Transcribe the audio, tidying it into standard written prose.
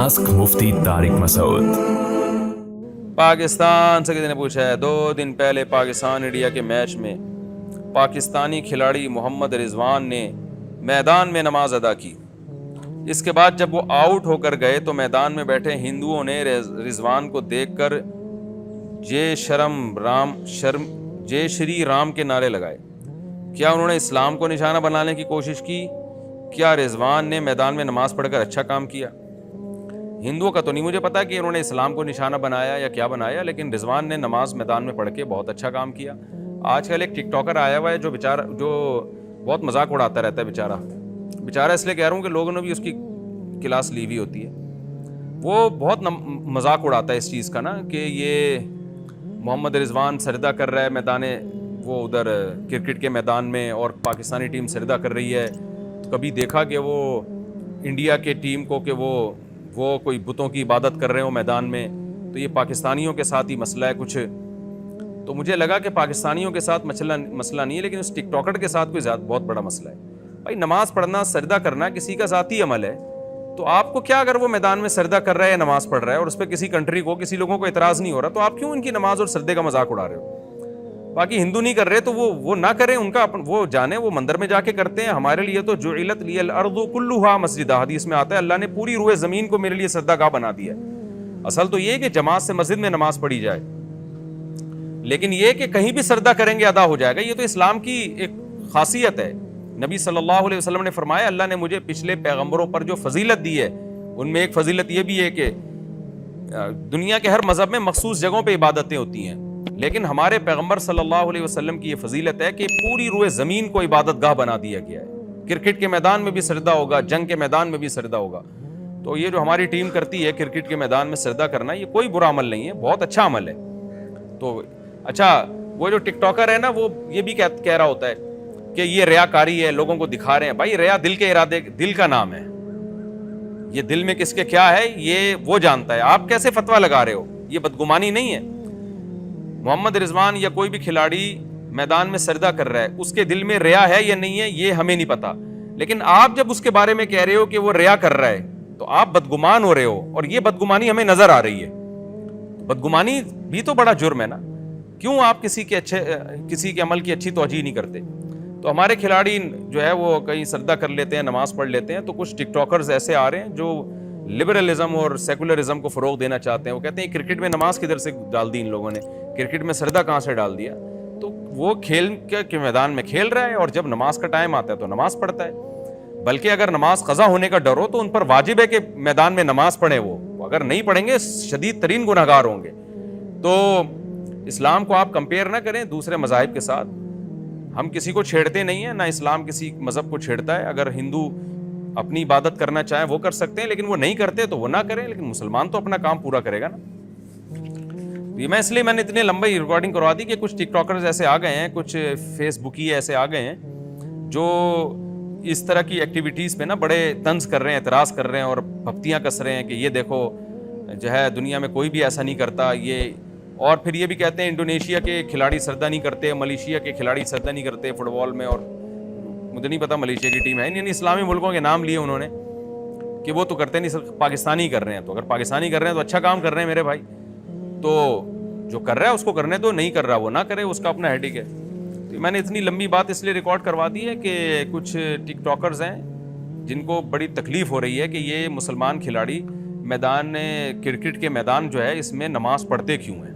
Ask मुफ्ती तारिक मसूद। पाकिस्तान से किसी ने पूछा है 2 दिन पहले पाकिस्तान इंडिया के मैच में पाकिस्तानी खिलाड़ी मोहम्मद रिजवान ने मैदान में नमाज अदा की। इसके बाद जब वो आउट होकर गए तो मैदान में बैठे हिंदुओं ने रिजवान को देखकर जय श्री राम के नारे लगाए। क्या उन्होंने इस्लाम को निशाना बनाने की कोशिश की? क्या रिजवान ने मैदान में नमाज पढ़कर अच्छा काम किया? हिंदुओं का तो नहीं मुझे पता कि उन्होंने इस्लाम को निशाना बनाया या क्या बनाया, लेकिन रिजवान ने नमाज मैदान में पढ़ के बहुत अच्छा काम किया। आजकल एक टिकटॉकर आया हुआ है जो बहुत मजाक उड़ाता रहता है। बेचारा इसलिए कह रहा हूँ कि लोगों ने भी उसकी क्लास ली हुई होती है। वो बहुत मजाक उड़ाता है इस चीज़ का ना कि ये मोहम्मद रिजवान सजदा कर रहा है वो उधर क्रिकेट के मैदान में और पाकिस्तानी टीम सजदा कर रही है। तो कभी देखा कि वो इंडिया के टीम को कि वो कोई बुतों की इबादत कर रहे हो मैदान में, तो ये पाकिस्तानियों के साथ ही मसला है कुछ। तो मुझे लगा कि पाकिस्तानियों के साथ मसला नहीं है, लेकिन उस टिकटॉकर के साथ कोई बहुत बड़ा मसला है। भाई नमाज पढ़ना, सजदा करना किसी का ज़ाती अमल है, तो आपको क्या अगर वो मैदान में सजदा कर रहा है या नमाज पढ़ रहा है और उस पर किसी कंट्री को, किसी लोगों को इतराज़ नहीं हो रहा, तो आप क्यों इनकी नमाज और सजदे का मजाक उड़ा रहे हो? बाकी हिंदू नहीं कर रहे तो वो ना करें, उनका वो जाने, वो मंदिर में जाके करते हैं। हमारे लिए तो जुइलत लियल अर्दु कुल्लुहा मस्जिदा, हदीस में आता है अल्लाह ने पूरी रूए ज़मीन को मेरे लिए सजदागाह बना दिया। असल तो ये कि जमात से मस्जिद में नमाज पढ़ी जाए, लेकिन ये कि कहीं भी सजदा करेंगे अदा हो जाएगा, ये तो इस्लाम की एक खासियत है। नबी सल्लल्लाहु अलैहि वसल्लम ने फरमाया अल्लाह ने मुझे पिछले पैगंबरों पर जो फजीलत दी है उनमें एक फजीलत ये भी है कि दुनिया के हर मजहब में मखसूस जगहों पे इबादतें होती हैं, लेकिन हमारे पैगंबर सल्लल्लाहु अलैहि वसल्लम की ये फजीलत है कि पूरी रूए ज़मीन को इबादत गाह बना दिया गया है। क्रिकेट के मैदान में भी सजदा होगा, जंग के मैदान में भी सजदा होगा। तो ये जो हमारी टीम करती है क्रिकेट के मैदान में सजदा करना, ये कोई बुरा अमल नहीं है, बहुत अच्छा अमल है। तो अच्छा, वो जो टिकटॉकर है ना, वो ये भी कह रहा होता है कि ये रियाकारी है, लोगों को दिखा रहे हैं। भाई रिया दिल के इरादे, दिल का नाम है, ये दिल में किसके क्या है ये वो जानता है। आप कैसे फतवा लगा रहे हो? ये बदगुमानी नहीं है। मोहम्मद रिजवान या कोई भी खिलाड़ी मैदान में सजदा कर रहा है, उसके दिल में रिया है या नहीं है ये हमें नहीं पता, लेकिन आप जब उसके बारे में कह रहे हो कि वो रिया कर रहा है तो आप बदगुमान हो रहे हो, और ये बदगुमानी हमें नजर आ रही है। बदगुमानी भी तो बड़ा जुर्म है ना। क्यों आप किसी के अमल की अच्छी तौजीह नहीं करते? तो हमारे खिलाड़ी जो है वो कहीं सजदा कर लेते हैं, नमाज पढ़ लेते हैं, तो कुछ टिकटॉकर्स ऐसे आ रहे हैं जो लिबरलिज्म और सेकुलरिज्म को फ़रोग देना चाहते हैं। वो कहते हैं क्रिकेट में नमाज किधर से डाल दी इन लोगों ने, क्रिकेट में सजदा कहाँ से डाल दिया? तो वो खेल के मैदान में खेल रहा है और जब नमाज का टाइम आता है तो नमाज पढ़ता है। बल्कि अगर नमाज क़ज़ा होने का डर हो तो उन पर वाजिब है कि मैदान में नमाज पढ़े। वो अगर नहीं पढ़ेंगे शदीद तरीन गुनहगार होंगे। तो इस्लाम को आप कंपेयर ना करें दूसरे मज़ाहिब के साथ। हम किसी को छेड़ते नहीं है, ना इस्लाम किसी मज़हब को छेड़ता है। अगर हिंदू अपनी इबादत करना चाहें वो कर सकते हैं, लेकिन वो नहीं करते तो वो ना करें, लेकिन मुसलमान तो अपना काम पूरा करेगा ना। इसलिए मैंने इतने लंबी रिकॉर्डिंग करवा दी कि कुछ टिकटॉकर्स ऐसे आ गए हैं, कुछ फेसबुकी ऐसे आ गए हैं जो इस तरह की एक्टिविटीज़ पे ना बड़े तंज कर रहे हैं, एतराज़ कर रहे हैं और भक्तियाँ कस रहे हैं कि ये देखो जो है दुनिया में कोई भी ऐसा नहीं करता ये। और फिर ये भी कहते हैं इंडोनेशिया के खिलाड़ी सजदा नहीं करते, मलेशिया के खिलाड़ी सजदा नहीं करते फुटबॉल में। और मुझे नहीं पता मलेशिया की टीम है नहीं, इस्लामी मुल्कों के नाम लिए उन्होंने कि वो तो करते नहीं, सिर्फ पाकिस्तानी कर रहे हैं। तो अगर पाकिस्तानी कर रहे हैं तो अच्छा काम कर रहे हैं मेरे भाई। तो जो कर रहा है उसको करने दो, नहीं कर रहा वो ना करे, उसका अपना हेडिक है। तो मैंने इतनी लंबी बात इसलिए रिकॉर्ड करवा दी है कि कुछ टिकटॉकर्स हैं जिनको बड़ी तकलीफ़ हो रही है कि ये मुसलमान खिलाड़ी क्रिकेट के मैदान जो है इसमें नमाज पढ़ते क्यों हैं।